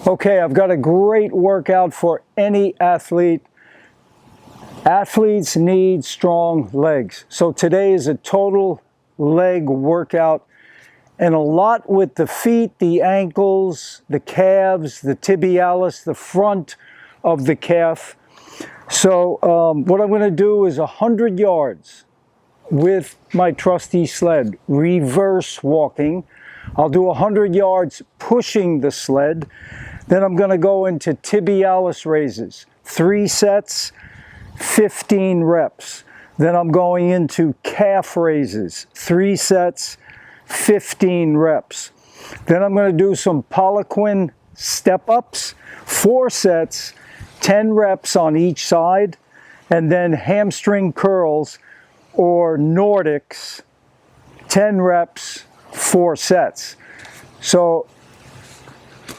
Okay, I've got a great workout for any athlete. Athletes need strong legs. So today is a total leg workout, and a lot with the feet, the ankles, the calves, the tibialis, the front of the calf. So what I'm going to do is 100 yards with my trusty sled, reverse walking. I'll do 100 yards pushing the sled. Then I'm going to go into tibialis raises, 3 sets, 15 reps. Then I'm going into calf raises, 3 sets, 15 reps. Then I'm going to do some Poliquin step-ups, 4 sets, 10 reps on each side, and then hamstring curls or Nordics, 10 reps, 4 sets. So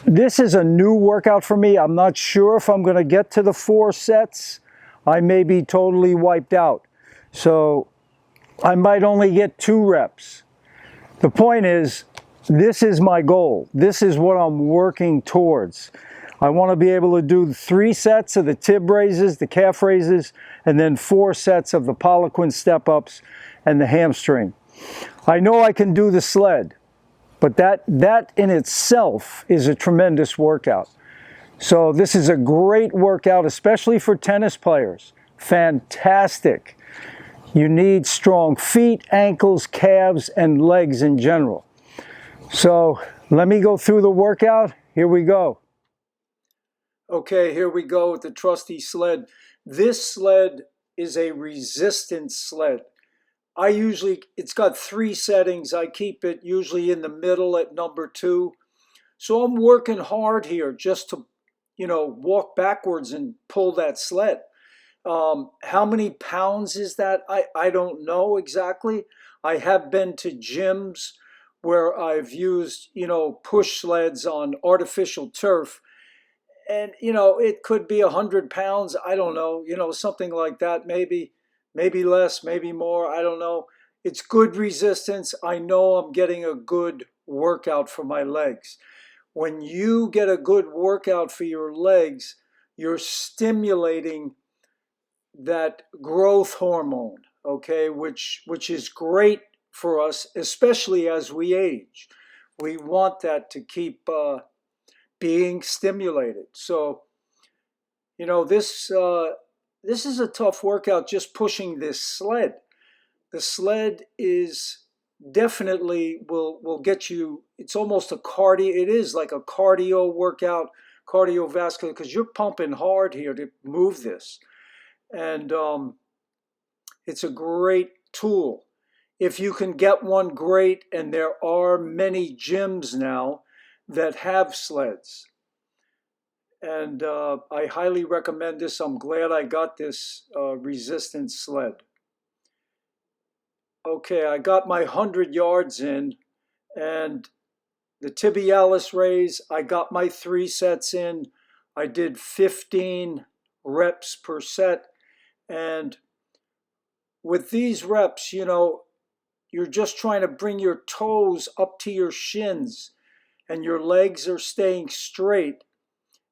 this is a new workout for me. I'm not sure if I'm going to get to the 4 sets. I may be totally wiped out. So I might only get 2 reps. The point is, this is my goal. This is what I'm working towards. I want to be able to do 3 sets of the tib raises, the calf raises, and then 4 sets of the Poliquin step-ups and the hamstring. I know I can do the sled, but that in itself is a tremendous workout. So this is a great workout, especially for tennis players. Fantastic. You need strong feet, ankles, calves, and legs in general. So let me go through the workout. Here we go. Okay, here we go with the trusty sled. This sled is a resistance sled. It's got 3 settings. I keep it usually in the middle at number 2. So I'm working hard here just to, walk backwards and pull that sled. How many pounds is that? I don't know exactly. I have been to gyms where I've used, push sleds on artificial turf. And, it could be 100 pounds. I don't know, something like that. Maybe less, maybe more. I don't know. It's good resistance. I know I'm getting a good workout for my legs. When you get a good workout for your legs, you're stimulating that growth hormone, okay, which is great for us, especially as we age. We want that to keep being stimulated. So, this is a tough workout, just pushing this sled. The sled is definitely will get you. It's almost a cardio. It is like a cardio workout, cardiovascular, because you're pumping hard here to move this. And it's a great tool. If you can get one, great. And there are many gyms now that have sleds. And I highly recommend this. I'm glad I got this resistance sled. Okay, I got my 100 yards in, and the tibialis raise, I got my 3 sets in. I did 15 reps per set. And with these reps, you're just trying to bring your toes up to your shins, and your legs are staying straight.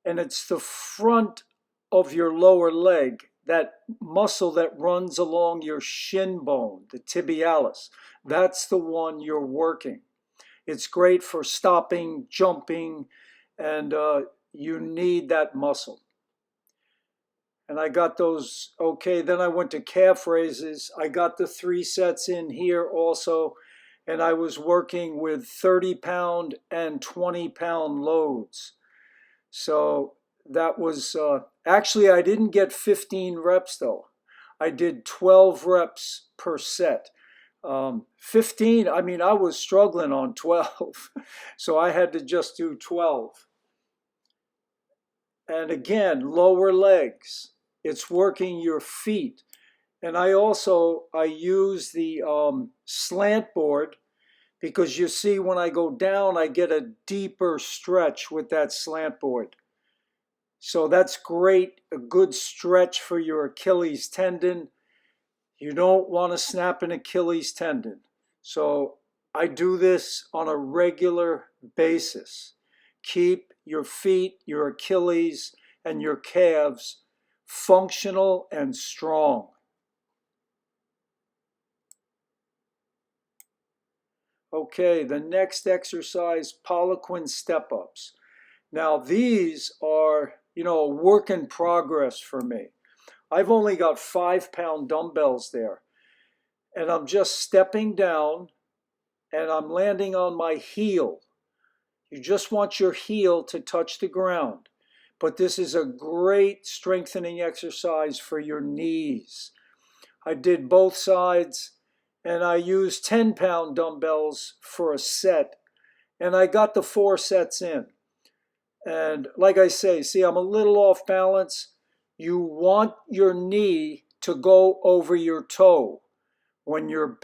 And it's the front of your lower leg, that muscle that runs along your shin bone, the tibialis. That's the one you're working. It's great for stopping, jumping, and you need that muscle. And I got those, okay. Then I went to calf raises. I got the 3 sets in here also, and I was working with 30-pound and 20-pound loads. So that was, actually I didn't get 15 reps though. I did 12 reps per set. 15, I mean, I was struggling on 12. So I had to just do 12. And again, lower legs. It's working your feet. And I use the slant board, because you see when I go down, I get a deeper stretch with that slant board. So that's great, a good stretch for your Achilles tendon. You don't want to snap an Achilles tendon. So I do this on a regular basis. keep your feet, your Achilles, and your calves functional and strong. Okay, the next exercise, Poliquin step-ups. Now these are, a work in progress for me. I've only got 5-pound dumbbells there, and I'm just stepping down and I'm landing on my heel. You just want your heel to touch the ground. But this is a great strengthening exercise for your knees. I did both sides, and I used 10-pound dumbbells for a set, and I got the 4 sets in. And like I say, see, I'm a little off balance. You want your knee to go over your toe when you're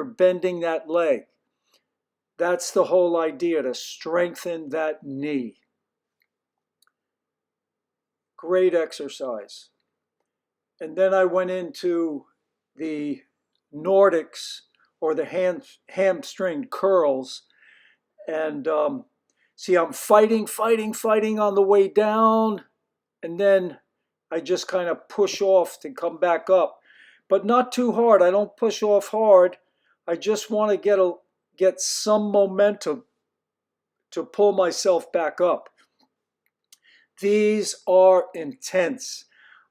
bending that leg. That's the whole idea, to strengthen that knee. Great exercise. And then I went into the Nordics, or the hamstring curls. And see, I'm fighting on the way down. And then I just kind of push off to come back up. But not too hard. I don't push off hard. I just want to get some momentum to pull myself back up. These are intense.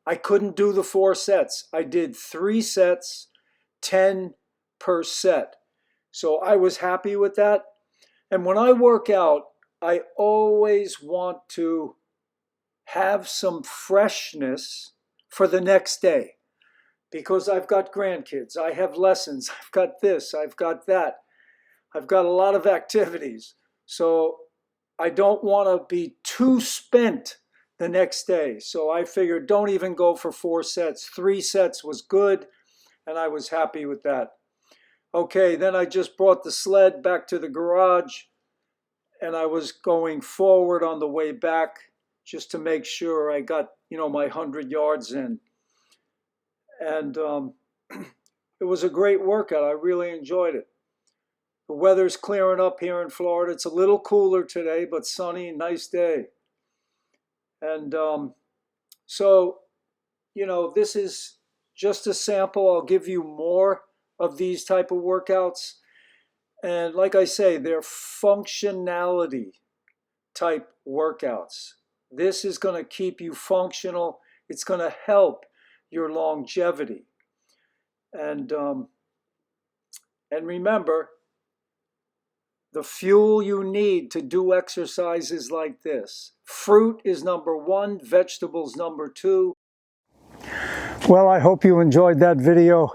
I couldn't do the 4 sets. I did 3 sets, 10 per set. So I was happy with that. And when I work out, I always want to have some freshness for the next day, because I've got grandkids, I have lessons, I've got this, I've got that. I've got a lot of activities. So I don't want to be too spent the next day. So I figured don't even go for 4 sets. 3 sets was good, and I was happy with that. Okay, then I just brought the sled back to the garage, and I was going forward on the way back just to make sure I got, my 100 yards in. And it was a great workout. I really enjoyed it. The weather's clearing up here in Florida. It's a little cooler today, but sunny, nice day. And so, this is just a sample. I'll give you more of these type of workouts. And like I say, they're functionality type workouts. This is going to keep you functional. It's going to help your longevity. And remember, the fuel you need to do exercises like this. Fruit is number 1, vegetables number 2. Well, I hope you enjoyed that video.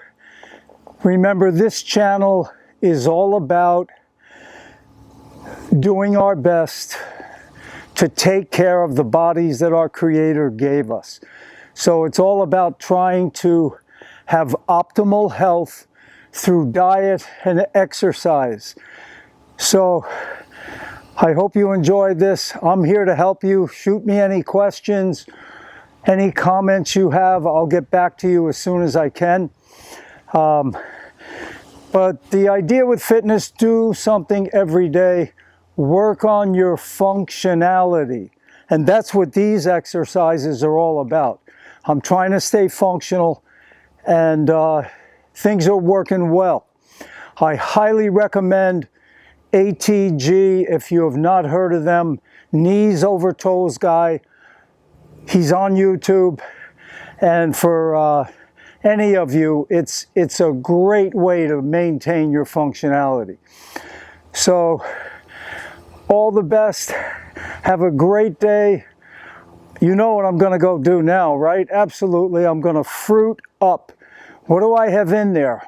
Remember, this channel is all about doing our best to take care of the bodies that our Creator gave us. So it's all about trying to have optimal health through diet and exercise. So I hope you enjoyed this. I'm here to help you. Shoot me any questions, any comments you have. I'll get back to you as soon as I can. But the idea with fitness, do something every day. Work on your functionality. And that's what these exercises are all about. I'm trying to stay functional, and things are working well. I highly recommend ATG if you have not heard of them. Knees over toes guy. He's on YouTube. And for any of you, it's a great way to maintain your functionality. So all the best. Have a great day. You know what I'm going to go do now, right? Absolutely. I'm going to fruit up. What do I have in there?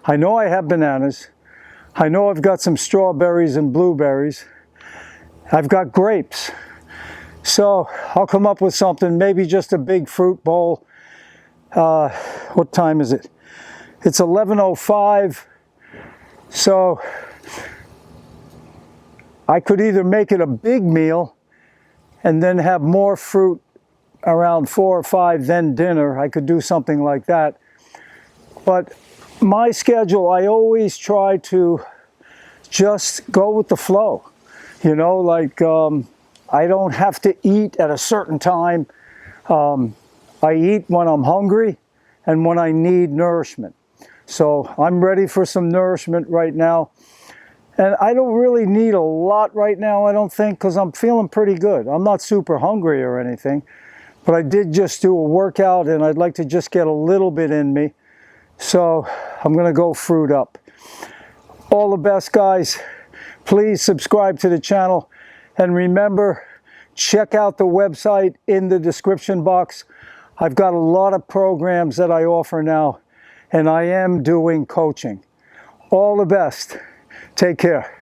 I know I have bananas. I know I've got some strawberries and blueberries. I've got grapes. So I'll come up with something, maybe just a big fruit bowl. What time is it? It's 11:05. So I could either make it a big meal and then have more fruit around 4 or 5, then dinner. I could do something like that. But my schedule, I always try to just go with the flow. You know, like I don't have to eat at a certain time. I eat when I'm hungry and when I need nourishment. So I'm ready for some nourishment right now. And I don't really need a lot right now, I don't think, because I'm feeling pretty good. I'm not super hungry or anything, but I did just do a workout and I'd like to just get a little bit in me. So I'm going to go fruit up. All the best, guys. Please subscribe to the channel. And remember, check out the website in the description box. I've got a lot of programs that I offer now, and I am doing coaching. All the best. Take care.